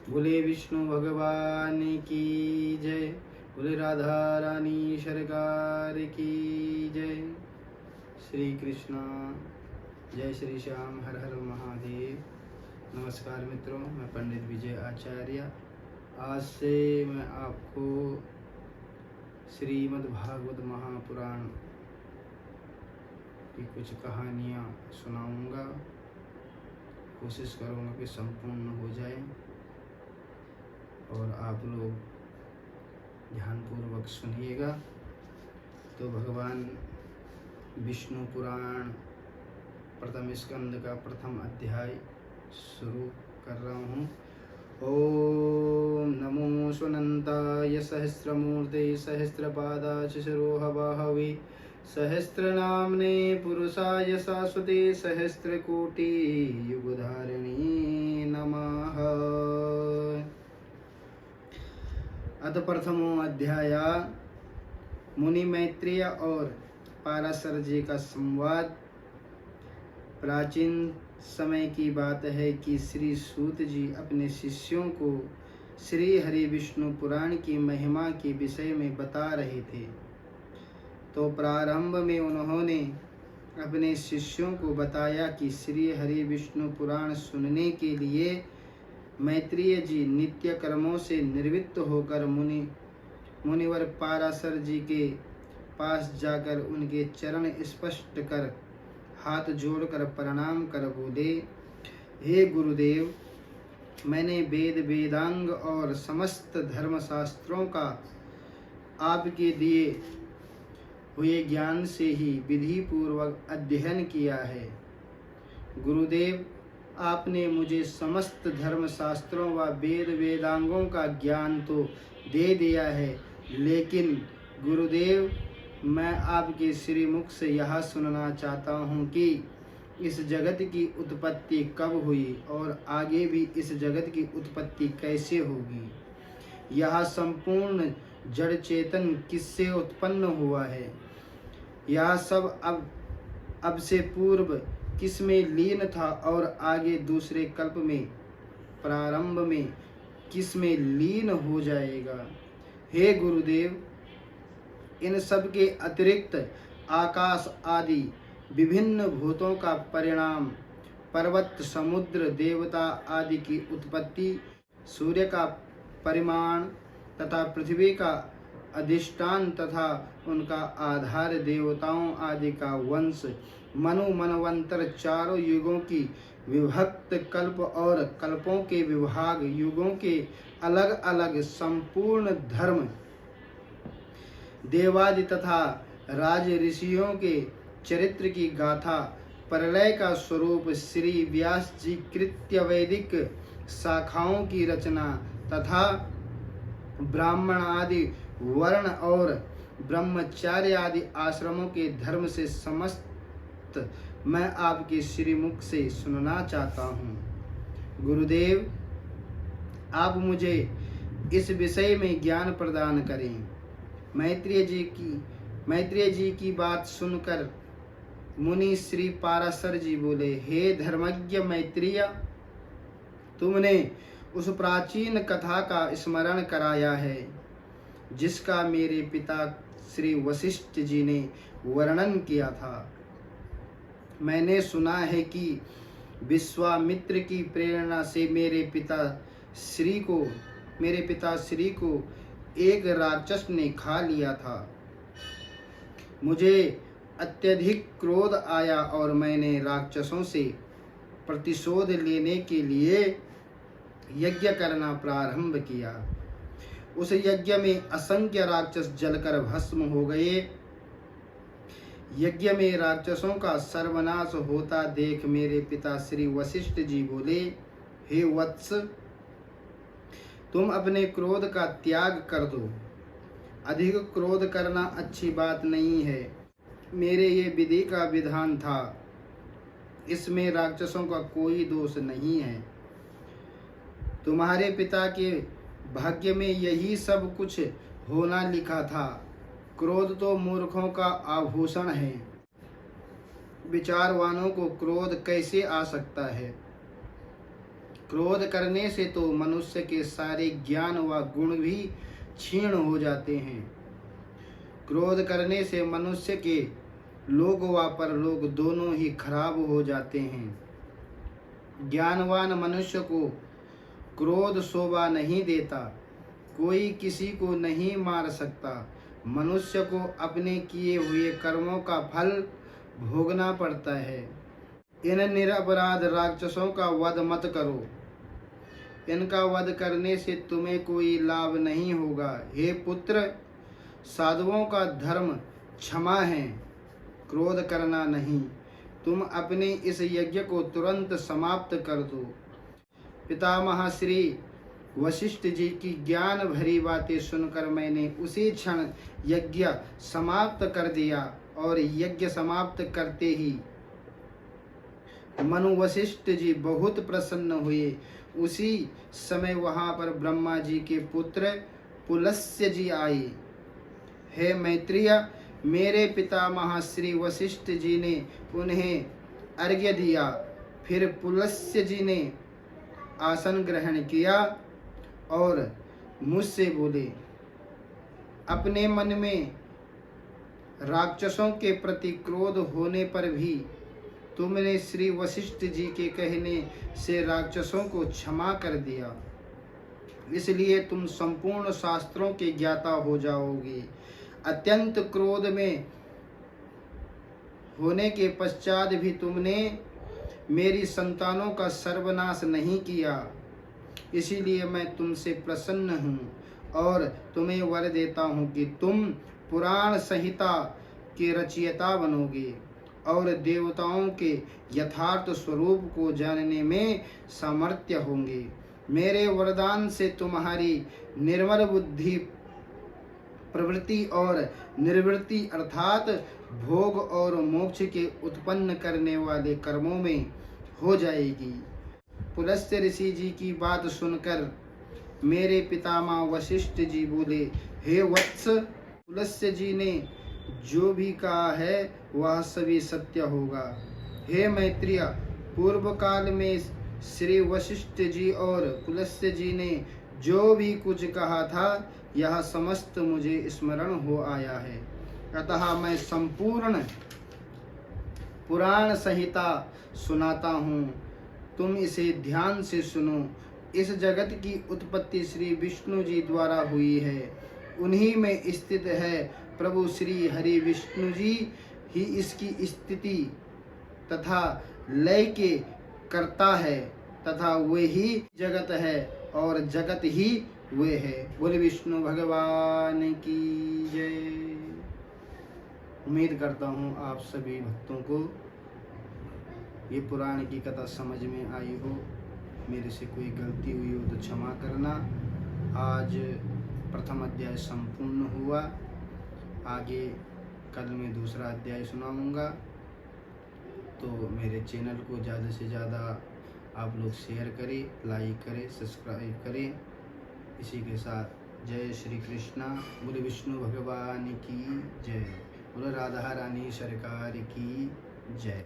बोले विष्णु भगवान की जय। बोले राधा रानी सरकार की जय। श्री कृष्णा, जय श्री श्याम, हर हर महादेव। नमस्कार मित्रों, मैं पंडित विजय आचार्य। आज से मैं आपको श्रीमद् भागवत महापुराण की कुछ कहानियाँ सुनाऊंगा। कोशिश करूंगा कि संपूर्ण हो जाए और आप लोग ध्यानपूर्वक सुनिएगा। तो भगवान विष्णु पुराण प्रथम स्कंद का प्रथम अध्याय शुरू कर रहा हूँ। ओम नमो स्वनंताय सहस्रमूर्ते सहस्रपादाय शिरोहवाहवे सहस्रनाम्ने पुरुषाय शाश्वते सहस्रकोटि युगधारिणे नमः। अथ प्रथमो अध्याय। मुनि मैत्रेय और पाराशर जी का संवाद। प्राचीन समय की बात है कि श्री सूत जी अपने शिष्यों को श्री हरि विष्णु पुराण की महिमा के विषय में बता रहे थे। तो प्रारंभ में उन्होंने अपने शिष्यों को बताया कि श्री हरि विष्णु पुराण सुनने के लिए मैत्रेय जी नित्य कर्मों से निवृत्त होकर मुनिवर पाराशर जी के पास जाकर उनके चरण स्पर्श कर हाथ जोड़कर प्रणाम कर बोले, हे गुरुदेव, मैंने वेद वेदांग और समस्त धर्मशास्त्रों का आपके दिए हुए ज्ञान से ही विधि पूर्वक अध्ययन किया है। गुरुदेव, आपने मुझे समस्त धर्मशास्त्रों व वेद वेदांगों का ज्ञान तो दे दिया है, लेकिन गुरुदेव, मैं आपके श्रीमुख से यह सुनना चाहता हूँ कि इस जगत की उत्पत्ति कब हुई और आगे भी इस जगत की उत्पत्ति कैसे होगी। यह संपूर्ण जड़ चेतन किससे उत्पन्न हुआ है। यह सब अब से पूर्व किस में लीन था और आगे दूसरे कल्प में प्रारंभ में किस में लीन हो जाएगा। हे गुरुदेव, इन सब के अतिरिक्त आकाश आदि विभिन्न भूतों का परिणाम, पर्वत, समुद्र, देवता आदि की उत्पत्ति, सूर्य का परिमाण तथा पृथ्वी का अधिष्ठान तथा उनका आधार, देवताओं आदि का वंश, मनु मनवंतर, चारों युगों की विभक्त कल्प और कल्पों के विभाग, युगों के अलग अलग संपूर्ण धर्म, देवादि तथा राज ऋषियों के चरित्र की गाथा, प्रलय का स्वरूप, श्री व्यास जी कृत्य वैदिक शाखाओं की रचना तथा ब्राह्मण आदि वर्ण और ब्रह्मचार्य आदि आश्रमों के धर्म से समस्त मैं आपके श्रीमुख से सुनना चाहता हूँ। गुरुदेव, आप मुझे इस विषय में ज्ञान प्रदान करें। मैत्रेय जी की बात सुनकर मुनि श्री पाराशर जी बोले, हे धर्मज्ञ मैत्रेय, तुमने उस प्राचीन कथा का स्मरण कराया है जिसका मेरे पिता श्री वशिष्ठ जी ने वर्णन किया था। मैंने सुना है कि विश्वामित्र की प्रेरणा से मेरे पिता श्री को एक राक्षस ने खा लिया था। मुझे अत्यधिक क्रोध आया और मैंने राक्षसों से प्रतिशोध लेने के लिए यज्ञ करना प्रारंभ किया। उस यज्ञ में असंख्य राक्षस जलकर भस्म हो गए। यज्ञ में राक्षसों का सर्वनाश होता देख मेरे पिता श्री वशिष्ठ जी बोले, हे वत्स, तुम अपने क्रोध का त्याग कर दो। अधिक क्रोध करना अच्छी बात नहीं है। मेरे ये विधि का विधान था, इसमें राक्षसों का कोई दोष नहीं है। तुम्हारे पिता के भाग्य में यही सब कुछ होना लिखा था। क्रोध तो मूर्खों का आभूषण है। विचारवानों को क्रोध कैसे आ सकता है। क्रोध करने से तो मनुष्य के सारे ज्ञान व गुण भी क्षीण हो जाते हैं। क्रोध करने से मनुष्य के लोक व परलोक दोनों ही खराब हो जाते हैं। ज्ञानवान मनुष्य को क्रोध शोभा नहीं देता, कोई किसी को नहीं मार सकता। मनुष्य को अपने किए हुए कर्मों का फल भोगना पड़ता है। इन निरपराध राक्षसों का वध मत करो, इनका वध करने से तुम्हें कोई लाभ नहीं होगा। हे पुत्र, साधुओं का धर्म क्षमा है, क्रोध करना नहीं। तुम अपने इस यज्ञ को तुरंत समाप्त कर दो। पितामह श्री वशिष्ठ जी की ज्ञान भरी बातें सुनकर मैंने उसी क्षण यज्ञ समाप्त कर दिया और यज्ञ समाप्त करते ही मनु वशिष्ठ जी बहुत प्रसन्न हुए। उसी समय वहां पर ब्रह्मा जी के पुत्र पुलस्त्य जी आए। हे मैत्रेय, मेरे पितामह श्री वशिष्ठ जी ने उन्हें अर्घ्य दिया। फिर पुलस्त्य जी ने आसन ग्रहण किया और मुझसे बोले, अपने मन में राक्षसों के प्रति क्रोध होने पर भी तुमने श्री वशिष्ठ जी के कहने से राक्षसों को क्षमा कर दिया, इसलिए तुम संपूर्ण शास्त्रों के ज्ञाता हो जाओगे। अत्यंत क्रोध में होने के पश्चात भी तुमने मेरी संतानों का सर्वनाश नहीं किया, इसीलिए मैं तुमसे प्रसन्न हूँ और तुम्हें वर देता हूँ कि तुम पुराण संहिता के रचयिता बनोगे और देवताओं के यथार्थ स्वरूप को जानने में सामर्थ्य होंगे। मेरे वरदान से तुम्हारी निर्मल बुद्धि प्रवृत्ति और निर्वृत्ति अर्थात भोग और मोक्ष के उत्पन्न करने वाले कर्मों में हो जाएगी। पुलस्त्य ऋषि जी की बात सुनकर मेरे पितामह वशिष्ठ जी बोले, हे वत्स, पुलस्त्य जी ने जो भी कहा है वह सभी सत्य होगा। हे मैत्रेय, पूर्व काल में श्री वशिष्ठ जी और पुलस्त्य जी ने जो भी कुछ कहा था यह समस्त मुझे स्मरण हो आया है, अतः मैं संपूर्ण पुराण संहिता सुनाता हूँ, तुम इसे ध्यान से सुनो। इस जगत की उत्पत्ति श्री विष्णु जी द्वारा हुई है, उन्हीं में स्थित है। प्रभु श्री हरि विष्णु जी ही इसकी स्थिति तथा लय के कर्ता है तथा वे ही जगत है और जगत ही वे है। बोले विष्णु भगवान की जय। उम्मीद करता हूँ आप सभी भक्तों को ये पुराण की कथा समझ में आई हो। मेरे से कोई गलती हुई हो तो क्षमा करना। आज प्रथम अध्याय संपूर्ण हुआ, आगे कल मैं दूसरा अध्याय सुनाऊंगा। तो मेरे चैनल को ज़्यादा से ज़्यादा आप लोग शेयर करें, लाइक करें, सब्सक्राइब करें। इसी के साथ जय श्री कृष्णा। बोले विष्णु भगवान की जय। बोले राधा रानी सरकार की जय।